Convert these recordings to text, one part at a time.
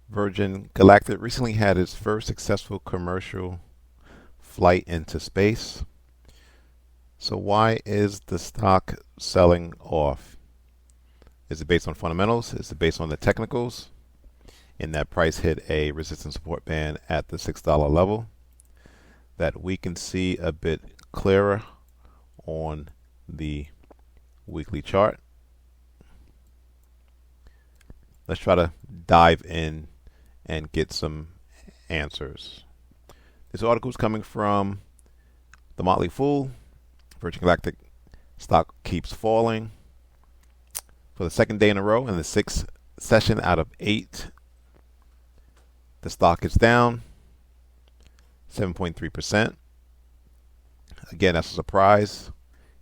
Virgin Galactic recently had its first successful commercial flight into space. So why is the stock selling off? Is it based on fundamentals? Is it based on the technicals? In that price hit a resistance support band at the $6 level that we can see a bit clearer on the weekly chart. Let's try to dive in and get some answers. This article is coming from The Motley Fool. Virgin Galactic stock keeps falling for the second day in a row. In the sixth session out of 8, the stock is down 7.3%. Again, that's a surprise,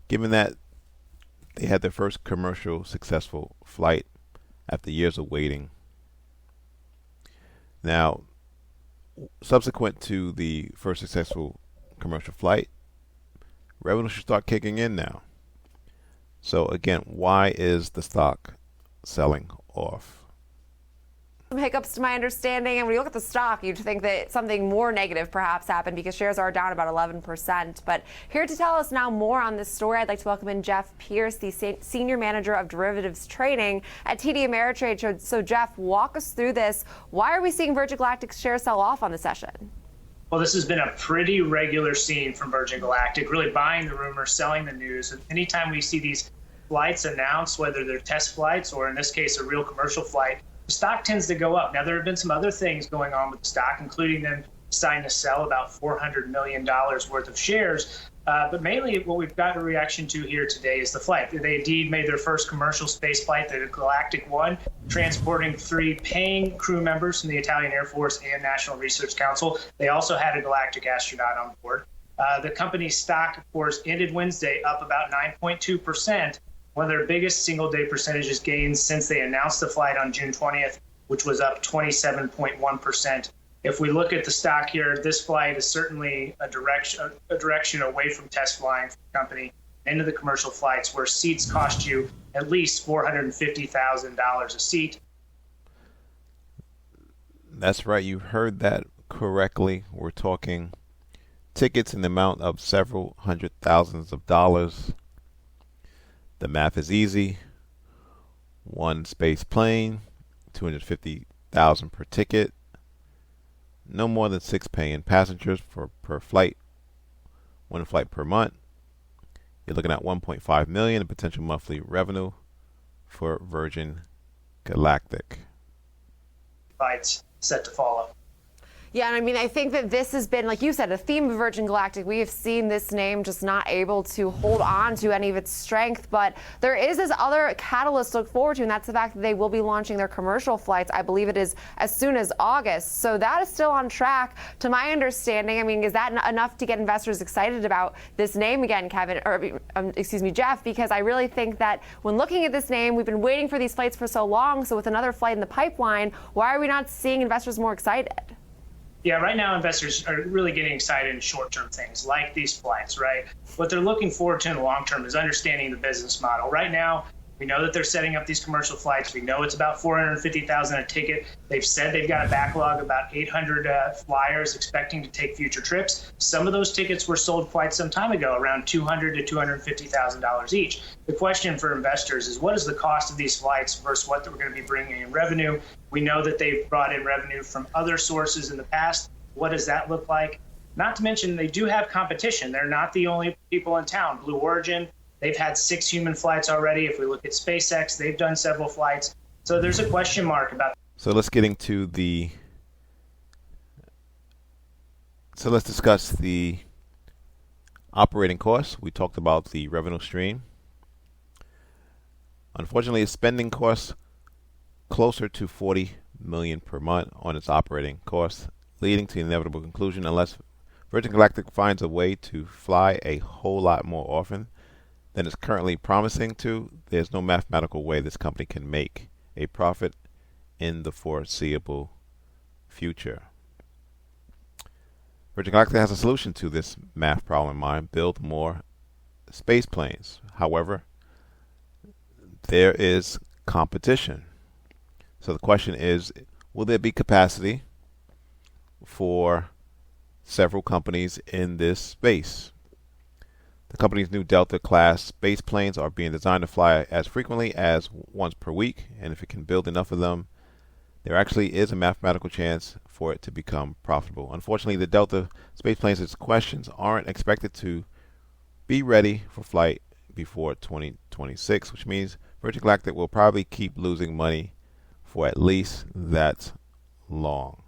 given that they had their first commercial successful flight after years of waiting. Now, subsequent to the first successful commercial flight, revenue should start kicking in now. So again, why is the stock selling off? Some hiccups to my understanding, and when you look at the stock, you'd think that something more negative perhaps happened because shares are down about 11%. But here to tell us now more on this story, I'd like to welcome in Jeff Pierce, the Senior Manager of Derivatives Trading at TD Ameritrade. So Jeff, walk us through this. Why are we seeing Virgin Galactic's shares sell off on the session? Well, this has been a pretty regular scene from Virgin Galactic, really buying the rumor, selling the news. And anytime we see these flights announced, whether they're test flights or in this case, a real commercial flight, the stock tends to go up. Now, there have been some other things going on with the stock, including them deciding to sell about $400 million worth of shares. But mainly what we've got a reaction to here today is the flight. They indeed made their first commercial space flight, the Galactic 1, transporting 3 paying crew members from the Italian Air Force and National Research Council. They also had a Galactic astronaut on board. The company's stock, of course, ended Wednesday up about 9.2%, one of their biggest single-day percentages gains since they announced the flight on June 20th, which was up 27.1%. If we look at the stock here, this flight is certainly a direction away from test flying for the company into the commercial flights where seats cost you at least $450,000 a seat. That's right. You heard that correctly. We're talking tickets in the amount of several hundred thousands of dollars. The math is easy. One space plane, $250,000 per ticket. No more than 6 paying passengers per flight. 1 flight per month. You're looking at $1.5 million in potential monthly revenue for Virgin Galactic. Flights set to follow. Yeah, and I mean, I think that this has been, like you said, a theme of Virgin Galactic. We have seen this name just not able to hold on to any of its strength, but there is this other catalyst to look forward to, and that's the fact that they will be launching their commercial flights. I believe it is as soon as August. So that is still on track, to my understanding. I mean, is that enough to get investors excited about this name again, Kevin, or excuse me, Jeff? Because I really think that when looking at this name, we've been waiting for these flights for so long. So with another flight in the pipeline, why are we not seeing investors more excited? Yeah, right now investors are really getting excited in short-term things like these flights, right? What they're looking forward to in the long term is understanding the business model. Right now, we know that they're setting up these commercial flights. We know it's about $450,000 a ticket. They've said they've got a backlog of about 800 flyers expecting to take future trips. Some of those tickets were sold quite some time ago, around $200,000 to $250,000 each. The question for investors is, what is the cost of these flights versus what we're going to be bringing in revenue? We know that they've brought in revenue from other sources in the past. What does that look like? Not to mention, they do have competition. They're not the only people in town. Blue Origin, they've had 6 human flights already. If we look at SpaceX, they've done several flights. So there's a question mark about. So let's get into the. So let's discuss the operating costs. We talked about the revenue stream. Unfortunately, spending costs closer to $40 million per month on its operating costs, leading to the inevitable conclusion, unless Virgin Galactic finds a way to fly a whole lot more often than it's currently promising to, there's no mathematical way this company can make a profit in the foreseeable future. Virgin Galactic has a solution to this math problem in mind: build more space planes. However, there is competition. So the question is, will there be capacity for several companies in this space? The company's new Delta class space planes are being designed to fly as frequently as once per week, and if it can build enough of them, there actually is a mathematical chance for it to become profitable. Unfortunately, the Delta space planes' questions aren't expected to be ready for flight before 2026, which means Virgin Galactic will probably keep losing money for at least that long.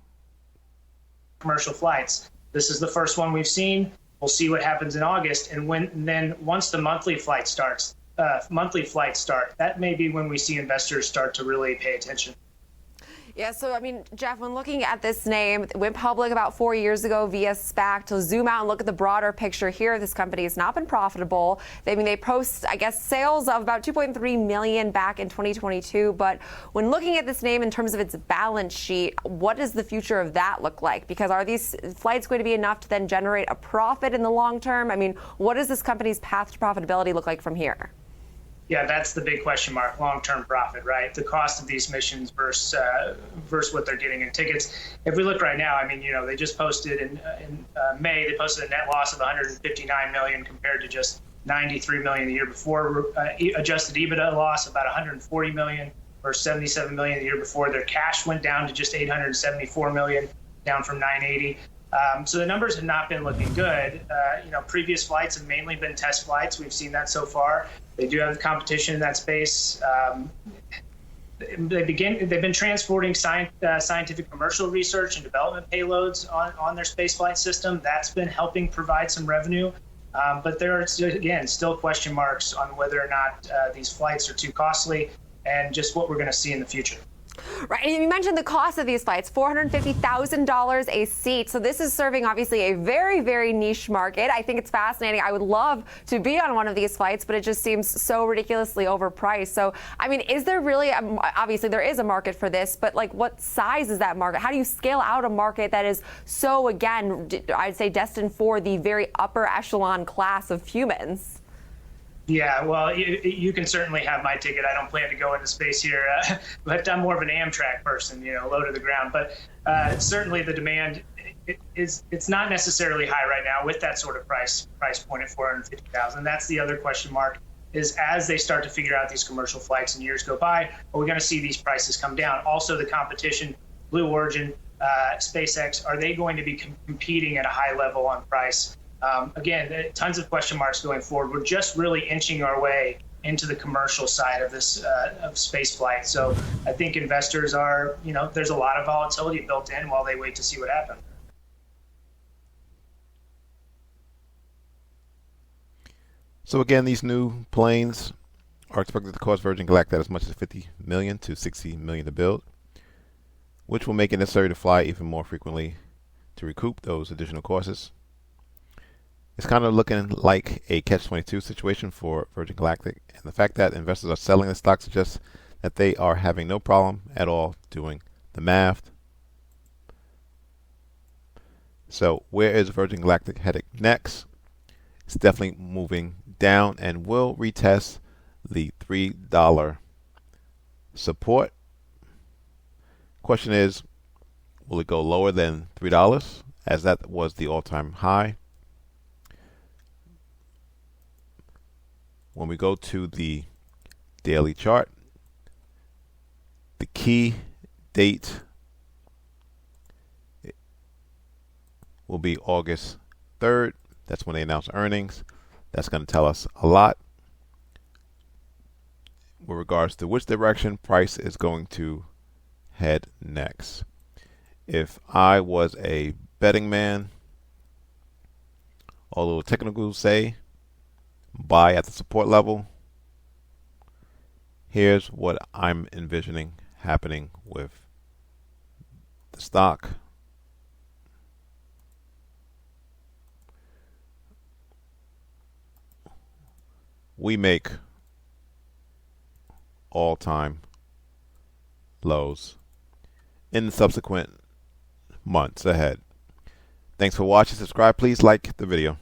Commercial flights. This is the first one we've seen. We'll see what happens in August, and then once the monthly flights start, that may be when we see investors start to really pay attention. Yeah, so I mean, Jeff, when looking at this name, it went public about 4 years ago via SPAC. To zoom out and look at the broader picture here, this company has not been profitable. They post, I guess, sales of about 2.3 million back in 2022. But when looking at this name in terms of its balance sheet, what does the future of that look like? Because are these flights going to be enough to then generate a profit in the long term? I mean, what does this company's path to profitability look like from here? Yeah, that's the big question mark, long-term profit, right? The cost of these missions versus what they're getting in tickets. If we look right now, I mean, they just posted in May, they posted a net loss of 159 million compared to just 93 million the year before. Adjusted EBITDA loss about 140 million or 77 million the year before. Their cash went down to just 874 million, down from 980. So the numbers have not been looking good. Previous flights have mainly been test flights. We've seen that so far. They do have competition in that space. They've been transporting scientific commercial research and development payloads on their spaceflight system. That's been helping provide some revenue. But there are, again, still question marks on whether or not these flights are too costly and just what we're going to see in the future. Right, and you mentioned the cost of these flights, $450,000 a seat. So this is serving obviously a very, very niche market. I think it's fascinating. I would love to be on one of these flights, but it just seems so ridiculously overpriced. So, I mean, is there really, obviously there is a market for this, but like what size is that market? How do you scale out a market that is so, again, I'd say destined for the very upper echelon class of humans? Yeah, well, you can certainly have my ticket. I don't plan to go into space here, but I'm more of an Amtrak person, low to the ground. But certainly the demand it's not necessarily high right now with that sort of price point at 450,000. That's the other question mark, is as they start to figure out these commercial flights and years go by, are we going to see these prices come down? Also, the competition, Blue Origin, SpaceX, are they going to be competing at a high level on price? Again, tons of question marks going forward. We're just really inching our way into the commercial side of this of space flight. So I think investors are, there's a lot of volatility built in while they wait to see what happens. So again, these new planes are expected to cost Virgin Galactic as much as 50 million to 60 million to build, which will make it necessary to fly even more frequently to recoup those additional costs. It's kind of looking like a catch-22 situation for Virgin Galactic, and the fact that investors are selling the stock suggests that they are having no problem at all doing the math. So where is Virgin Galactic headed next? It's definitely moving down and will retest the $3 support. Question is, will it go lower than $3, as that was the all-time high? When we go to the daily chart, the key date will be August 3rd. That's when they announce earnings. That's going to tell us a lot with regards to which direction price is going to head next. If I was a betting man, although technicals say buy at the support level, here's what I'm envisioning happening with the stock. We make all-time lows in the subsequent months ahead. Thanks for watching. Subscribe. Please like the video.